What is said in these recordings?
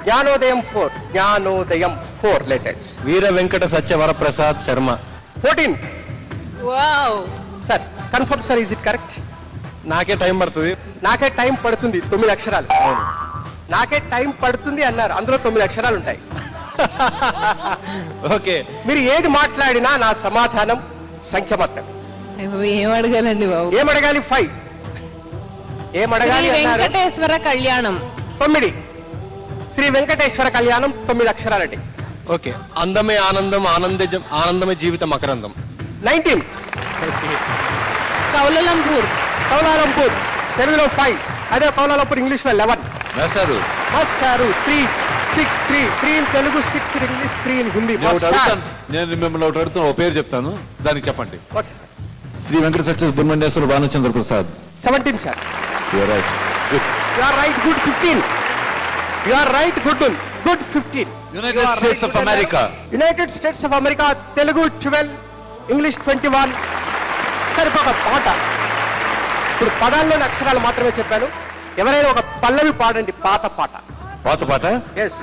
జ్ఞానోదయం 4. జ్ఞానోదయం 4 letters. Veera Venkata Satyavaraprasad Sharma. 14. Wow. Sir confirm sir, is it correct? నాకే టైం పడుతుంది. నాకే టైం పడుతుంది 9 అక్షరాలు. నాకే టైం పడుతుంది అన్నారు, అందులో 9 అక్షరాలు ఉంటాయి. ఓకే, మీరు ఏది మాట్లాడినా నా సమాధానం సంఖ్య మాత్రం. ఏం అడగాలండి బాబు? ఏం అడగాలి? 5. ఏం అడగాలి అన్నారు? వెంకటేశ్వర కళ్యాణం. 9. శ్రీ వెంకటేశ్వర కళ్యాణం 9 అక్షరాలండి. ఓకే. అందమే ఆనందం, ఆనందమే జీవితం అకరందం. 19. కౌలాలంపూర్. కౌలాలంపూర్ తెలుగులో 5. అదే కౌలాలంపూర్ ఇంగ్లీష్ లో 11. మాస్టారు 3, 6, 3 in Telugu, 6 in English, 3 in Hindi. నేను మిమ్మల్ని ఒకటి అడుగుతాను, ఒక పేరు చెప్తాను, దానికి చెప్పండి. Okay. Shri Venkata Satya Subrahmanyeswara Bhanuchandra Prasad. 17 sir. You are right. You are right. Good 15. You are right. Good 15. United States of America. United States of America Telugu 12, English 21. సరే, ఒక పాట. ఇప్పుడు పదాల్లోని అక్షరాలు మాత్రమే చెప్పాను. ఎవరైనా ఒక పల్లవి పాడండి, పాత పాట. పాత పాట? ఎస్.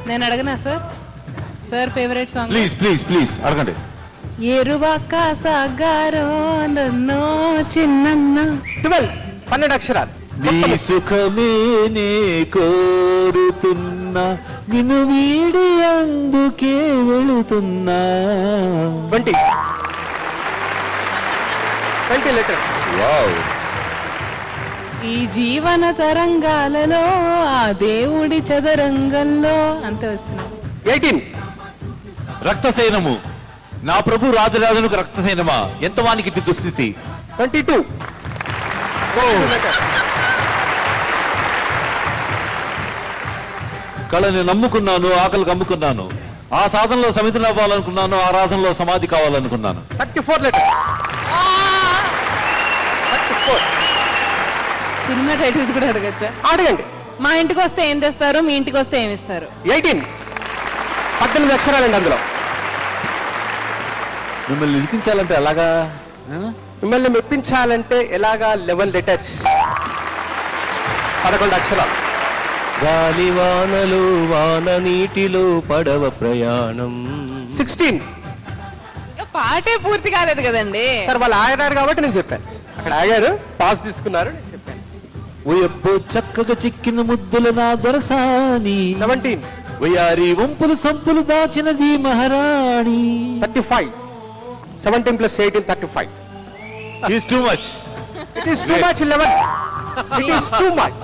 నేను అడగనా sir? Sir favourite song. Please అడగండి. ఎరువాక సాగారో నన్నో చిన్నన్న. 12 అక్షరాలు. నీ సుఖమే నే కోరుతున్నా, నిన్ను వీడి అందుకే వెళుతున్నా. 20 letters. వావ్. ఈ జీవన తరంగాలలో ఆ దేవుడి చదరంగంలో అంతే వచ్చినాయి. 18. రక్తసేనము. నా ప్రభు రాజరాజునికి రక్తసేనమా, ఎంత వానికి ఇటు దుస్థితి. 22. కళని నమ్ముకున్నాను, ఆకలి కమ్ముకున్నాను, ఆ సాధనలో సమితిని అవ్వాలనుకున్నాను, ఆ రాధనలో సమాధి కావాలనుకున్నాను. 34 letters. 34. సినిమా టైటిల్స్ కూడా అడగచ్చా? అడగండి. మా ఇంటికి వస్తే ఏం తెస్తారు, మీ ఇంటికి వస్తే ఏమి ఇస్తారు? 18. 18 అక్షరాలండి అందులో. మిమ్మల్ని ఇరికించాలంటే ఎలాగా? మిమ్మల్ని మెప్పించాలంటే ఎలాగా? 11 letters. 11 అక్షరాలు. గాలివానలు వాన నీటిలో పడవ ప్రయాణం. 16. పాటే పూర్తి కాలేదు కదండి సార్. వాళ్ళు ఆగారు కాబట్టి నేను చెప్పాను. అక్కడ ఆగారు, పాస్ తీసుకున్నారు, నేను చెప్పాను. ఓయబ్బో చక్కగా చిక్కిన ముద్దుల నా దొరసాని. 17. వయారి వంపులు సంపులు దాచినది మహారాణి. 35. 17 + 18 35. Is too much. It is too much. 11. It is too much.